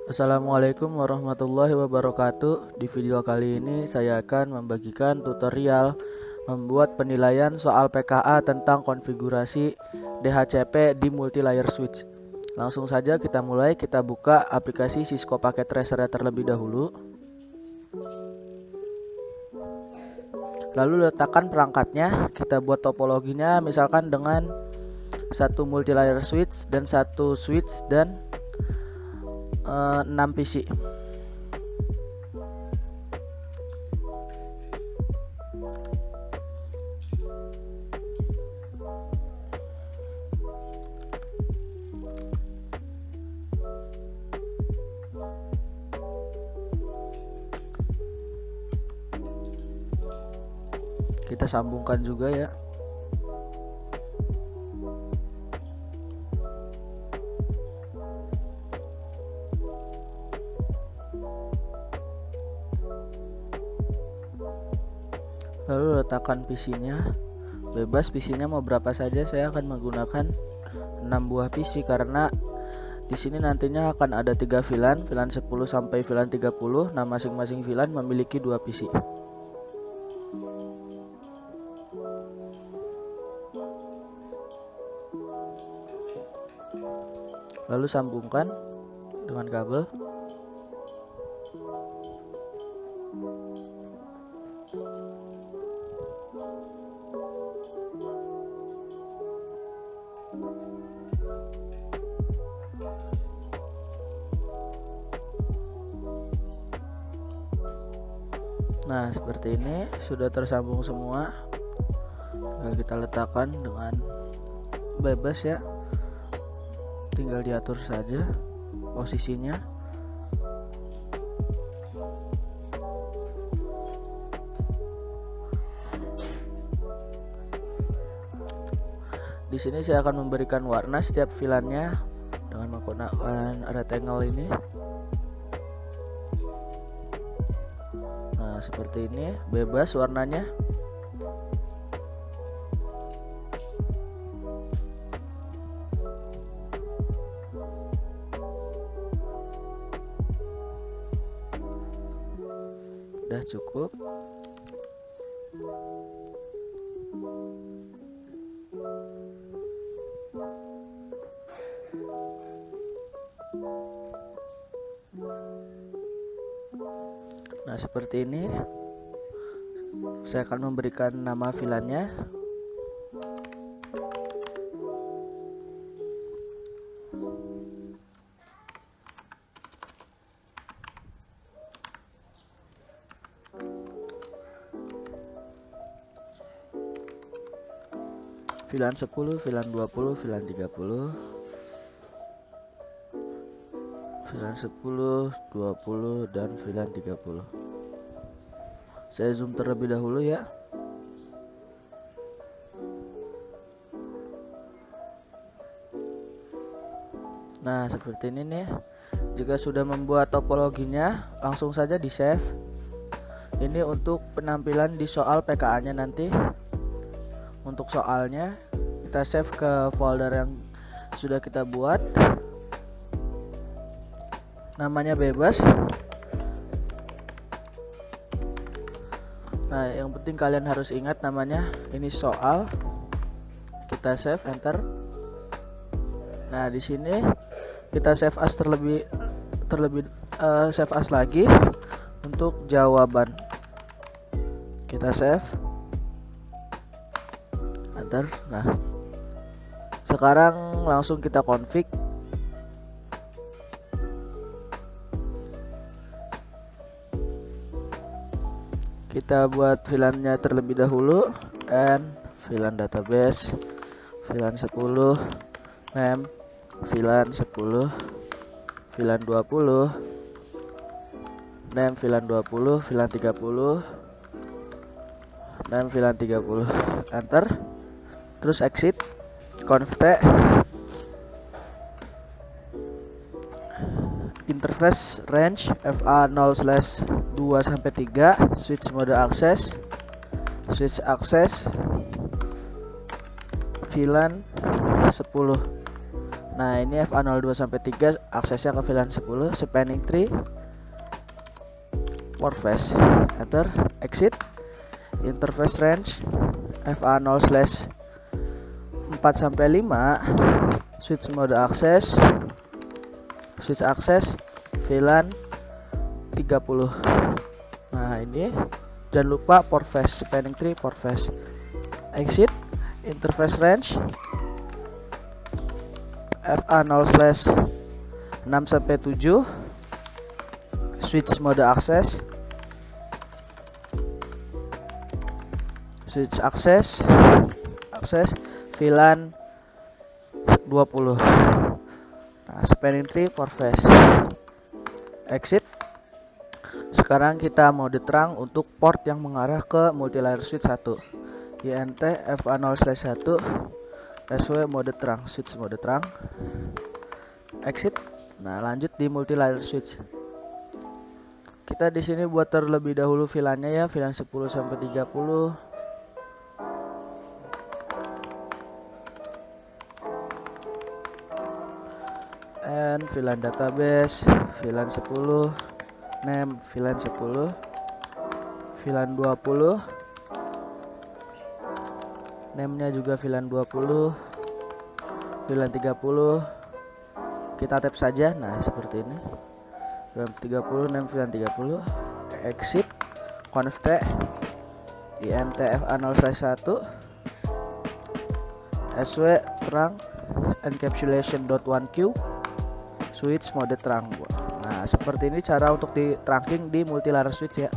Assalamualaikum warahmatullahi wabarakatuh. Di video kali ini saya akan membagikan tutorial membuat penilaian soal PKA tentang konfigurasi DHCP di multi-layer switch. Langsung saja kita mulai. Kita buka aplikasi Cisco Packet Tracer terlebih dahulu. Lalu letakkan perangkatnya. Kita buat topologinya misalkan dengan satu multi-layer switch dan satu switch dan 6 PC. Kita sambungkan juga ya. Lalu letakkan PC-nya. Bebas PC-nya mau berapa saja. Saya akan menggunakan 6 buah PC karena di sini nantinya akan ada 3 VLAN, VLAN 10 sampai VLAN 30. Nah, masing-masing VLAN memiliki 2 PC. Lalu sambungkan dengan kabel. Nah, seperti ini sudah tersambung semua. Tinggal kita letakkan dengan bebas ya. Tinggal diatur saja posisinya. Di sini saya akan memberikan warna setiap VLAN-nya dengan menggunakan rectangle ini. Nah, seperti ini, bebas warnanya. Udah cukup. Nah, seperti ini. Saya akan memberikan nama VLAN-nya. VLAN 10, VLAN 20, VLAN 30. VLAN 10, 20 dan VLAN 30. Saya zoom terlebih dahulu ya. Nah, seperti ini nih. Jika sudah membuat topologinya, langsung saja di save. Ini untuk penampilan di soal PKA-nya nanti. Untuk soalnya kita save ke folder yang sudah kita buat. Namanya bebas. Nah, yang penting kalian harus ingat namanya. Ini soal. Kita save, enter. Nah, di sini kita save as terlebih save as lagi untuk jawaban. Kita save, enter. Nah, sekarang langsung kita config. Kita buat VLAN-nya terlebih dahulu, and VLAN database, VLAN 10, name, VLAN 10, VLAN 20, name VLAN 20, VLAN 30, name VLAN 30, enter. Terus exit, conft, interface range FA0/2 sampai 3, switch mode access, VLAN 10. Nah, ini FA02 sampai 3 aksesnya ke VLAN 10, spanning tree, port face, enter, exit, interface range, FA0/4 sampai 5, switch mode access, switch access, VLAN 30. Nah, ini jangan lupa port face, spanning tree, port face, exit, interface range, FA0/6 sampai 7, switch mode access, switch access, VLAN 20. Nah, spanning tree, port face, exit. Sekarang kita mode terang untuk port yang mengarah ke multilayer switch 1. INT FA0/1 SW mode terang, switch mode terang, exit. Nah, lanjut di multilayer switch. Kita di sini buat terlebih dahulu VLAN-nya ya, VLAN 10 sampai 30. And VLAN database, VLAN 10, name VLAN 10, VLAN 20, name-nya juga VLAN 20, VLAN 30. Kita tap saja. Nah, seperti ini. VLAN 30, name VLAN 30, exit, conf INT FA0/1 SW terang, encapsulation.1Q, switch mode terang. Nah, seperti ini cara untuk di trunking di multilayer switch ya.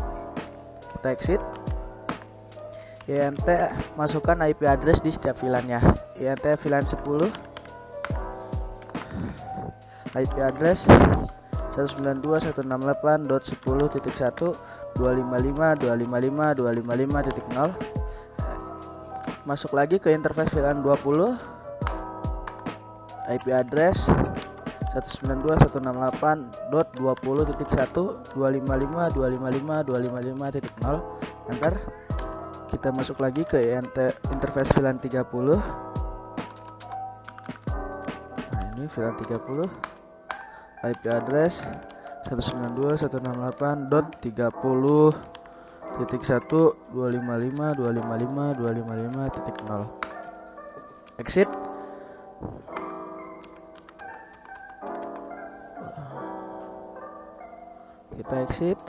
Kita exit. INT masukkan IP address di setiap VLAN-nya. INT VLAN 10, IP address 192.168.10.1.255.255.255.0. Masuk lagi ke interface VLAN 20, IP address 192.168.20.1.255.255.255.0. Enter. Kita masuk lagi ke interface VLAN 30. Nah, ini VLAN 30, IP address 192.168.30.1.255.255.255.0. Exit. Kita exit.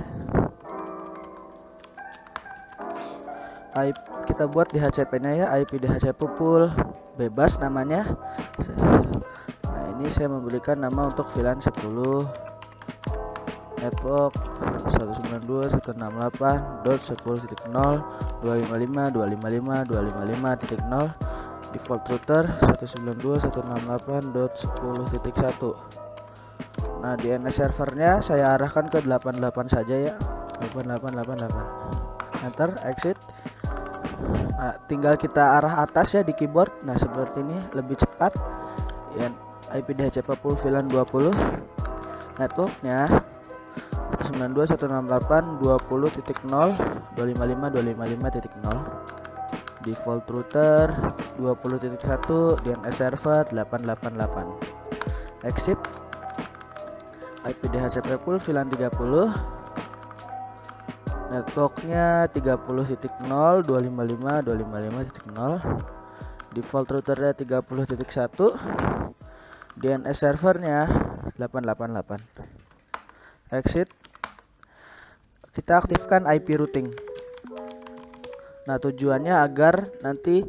Kita buat DHCP-nya ya, IP DHCP pool bebas namanya. Nah, ini saya memberikan nama untuk VLAN 10, network 192.168.10.255.255.255.0, default router 192.168.10.1. Nah, DNS servernya saya arahkan ke 88 saja ya, 8888. Enter, exit. Nah, tinggal kita arah atas ya di keyboard. Nah, seperti ini lebih cepat ya. IP DHCP pool VLAN 20, networknya 192.168.20.0.255.255.0, default router 20.1, DNS server 888. Exit. IP DHCP pool VLAN 30, networknya 30.0.255.255.0, default routernya 30.1, DNS servernya 888. Exit. Kita aktifkan IP routing. Nah, tujuannya agar nanti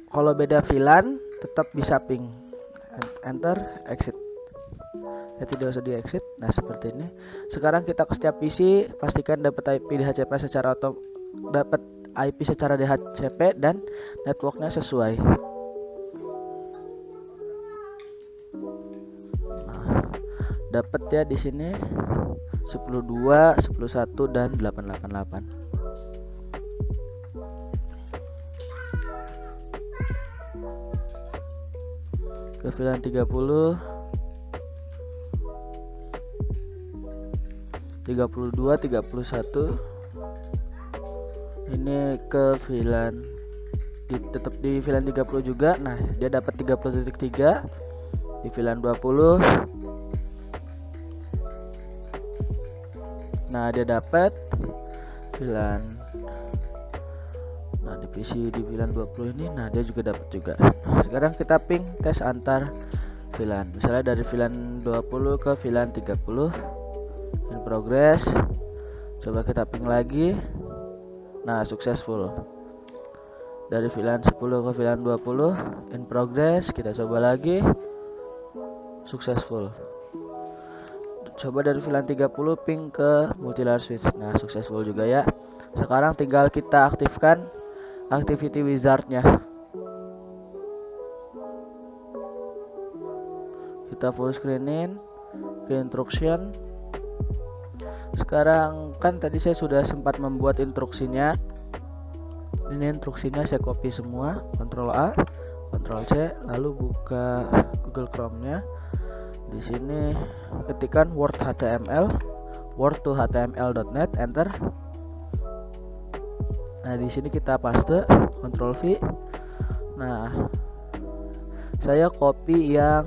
kalau beda VLAN tetap bisa ping. Enter, exit. Ya, tidak usah di exit. Nah, seperti ini. Sekarang kita ke setiap PC, pastikan dapat IP DHCP secara DHCP dan networknya sesuai. Nah, dapat ya di sini 10.2, 10.1 dan 888. Ke VLAN 30, 32, 31. Ini ke VLAN tetap di VLAN 30 juga. Nah, dia dapat 30.3. di VLAN 20. Nah, dia dapat VLAN. Nah, di PC di VLAN 20 ini, nah dia juga dapat juga. Nah, sekarang kita ping tes antar VLAN. Misalnya dari VLAN 20 ke VLAN 30. In progress. Coba kita ping lagi. Nah, successful. Dari VLAN 10 ke VLAN 20 in progress. Kita coba lagi. Successful. Coba dari VLAN 30 ping ke multilayer switch. Nah, successful juga ya. Sekarang tinggal kita aktifkan activity wizardnya. Kita full screenin ke instruction. Sekarang kan tadi saya sudah sempat membuat instruksinya. Ini instruksinya saya copy semua, Ctrl A, Ctrl C, lalu buka Google Chrome-nya. Di sini ketikkan word HTML, word to html.net, enter. Nah, di sini kita paste, Ctrl V. Nah, saya copy yang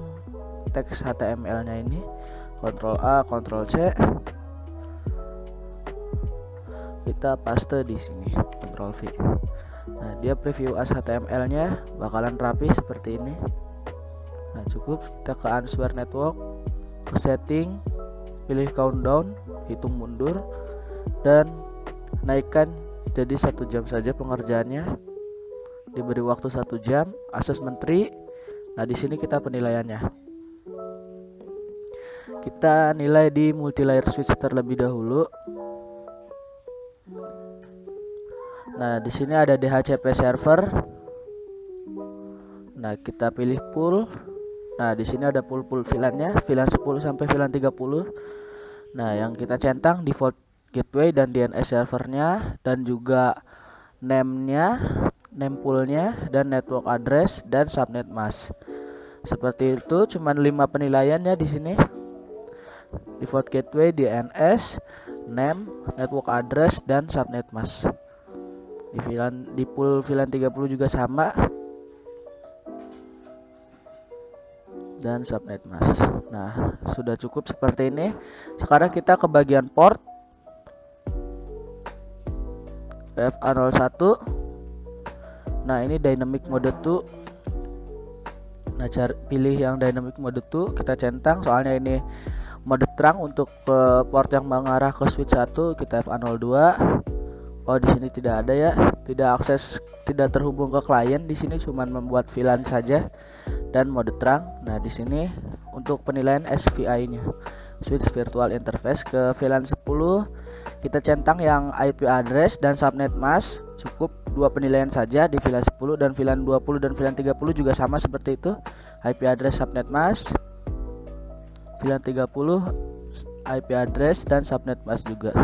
teks HTML-nya ini, Ctrl A, Ctrl C. Kita paste di sini, Ctrl V. Nah, dia preview as HTML-nya bakalan rapi seperti ini. Nah, cukup kita ke Answer Network, ke setting, pilih countdown, hitung mundur, dan naikkan jadi 1 jam saja pengerjaannya. Diberi waktu 1 jam, assessment tree. Nah, di sini kita penilaiannya. Kita nilai di multilayer switch terlebih dahulu. Nah, di sini ada DHCP server. Nah, kita pilih pool. Nah, di sini ada pool VLAN-nya, VLAN 10 sampai VLAN 30. Nah, yang kita centang default gateway dan DNS servernya, dan juga name-nya, name pool-nya, dan network address dan subnet mask. Seperti itu, cuman 5 penilaiannya di sini. Default gateway, DNS, name, network address, dan subnet mask. Di pool VLAN 30 juga sama. Dan subnet mask. Nah, sudah cukup seperti ini. Sekarang kita ke bagian port FA01. Nah, ini dynamic mode 2. Nah, pilih yang dynamic mode 2, kita centang, soalnya ini mode terang untuk port yang mengarah ke switch 1, kita FA02. Oh, di sini tidak ada ya, tidak akses, tidak terhubung ke klien. Di sini cuma membuat VLAN saja dan mode terang. Nah, di sini untuk penilaian SVI-nya, switch virtual interface, ke VLAN 10 kita centang yang IP address dan subnet mask. Cukup 2 penilaian saja di VLAN 10, dan VLAN 20 dan VLAN 30 juga sama seperti itu, IP address, subnet mask. VLAN 30 IP address dan subnet mask juga.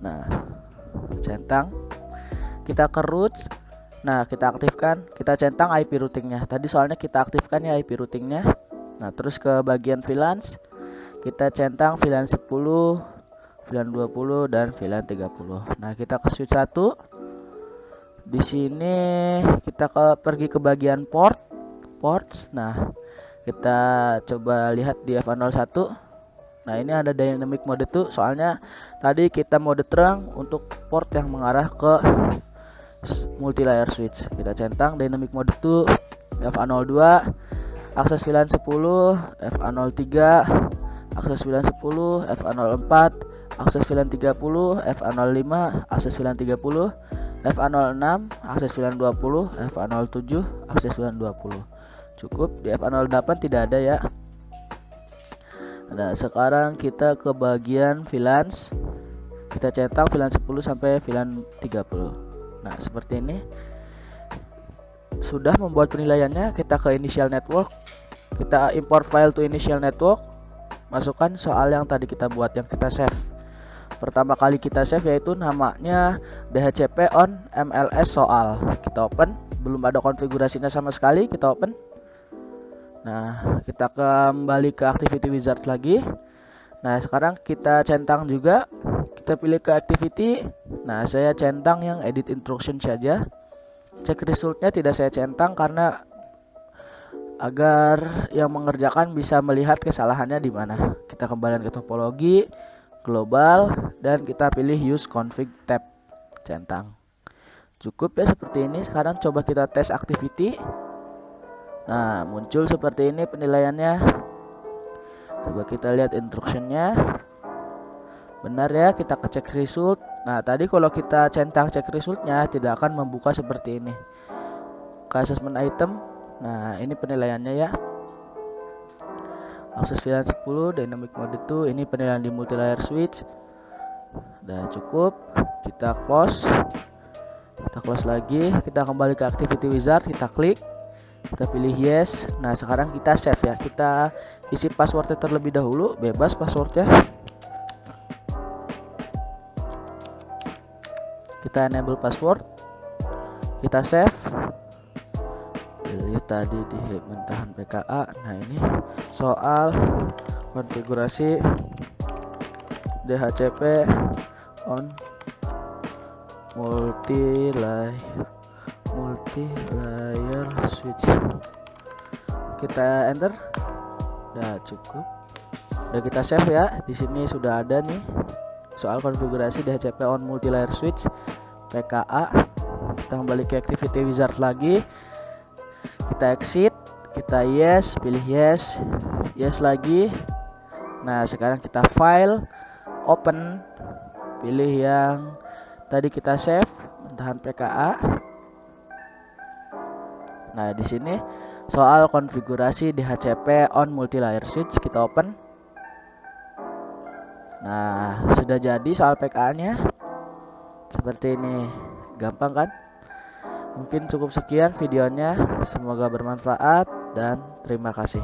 Nah, centang, kita ke roots. Nah, kita aktifkan, kita centang IP routingnya. Tadi soalnya kita aktifkan ya IP routingnya. Nah, terus ke bagian VLAN, kita centang VLAN 10, VLAN 20, dan VLAN 30. Nah, kita ke switch 1. Di sini kita pergi ke bagian ports. Nah, kita coba lihat di FA01. Nah, ini ada dynamic mode 2, soalnya tadi kita mode terang untuk port yang mengarah ke multilayer switch. Kita centang dynamic mode 2, FA02, akses VLAN 10, FA03, akses VLAN 10, FA04, akses VLAN 30, FA05, akses VLAN 30, FA06, akses VLAN 20, FA07, akses VLAN 20. Cukup. Di FA08 tidak ada ya. Nah, sekarang kita ke bagian VLAN. Kita centang VLAN 10 sampai VLAN 30. Nah, seperti ini. Sudah membuat penilaiannya, kita ke initial network. Kita import file to initial network. Masukkan soal yang tadi kita buat, yang kita save. Pertama kali kita save yaitu namanya DHCP on MLS soal. Kita open, belum ada konfigurasinya sama sekali, kita open. Nah, kita kembali ke activity wizard lagi. Nah, sekarang kita centang juga, kita pilih ke activity. Nah, saya centang yang edit instruction saja. Cek resultnya tidak saya centang karena agar yang mengerjakan bisa melihat kesalahannya di mana. Kita kembali ke topologi global dan kita pilih use config tab, centang. Cukup ya seperti ini. Sekarang coba kita tes activity. Nah, muncul seperti ini penilaiannya. Coba kita lihat instructionnya. Benar ya, kita cek result. Nah, tadi kalau kita centang cek resultnya tidak akan membuka seperti ini. Ke assessment item. Nah, ini penilaiannya ya. Akses VLAN 10, dynamic mode 2, ini penilaian di multi-layer switch. Udah cukup. Kita close. Kita close lagi, kita kembali ke activity wizard, kita klik, kita pilih yes. Nah, sekarang kita save ya. Kita isi passwordnya terlebih dahulu, bebas passwordnya. Kita enable password, kita save. Pilih tadi di mentahan PKA. Nah, ini soal konfigurasi DHCP on multi-layer switch. Kita enter. Udah cukup. Udah kita save ya. Di sini sudah ada nih soal konfigurasi DHCP on multi-layer switch PKA. Kita kembali ke activity wizard lagi. Kita exit, kita yes, pilih yes. Yes lagi. Nah, sekarang kita file, open, pilih yang tadi kita save, mentahan PKA. Nah, di sini soal konfigurasi DHCP on multi-layer switch, kita open. Nah, sudah jadi soal PKA-nya. Seperti ini. Gampang kan? Mungkin cukup sekian videonya. Semoga bermanfaat dan terima kasih.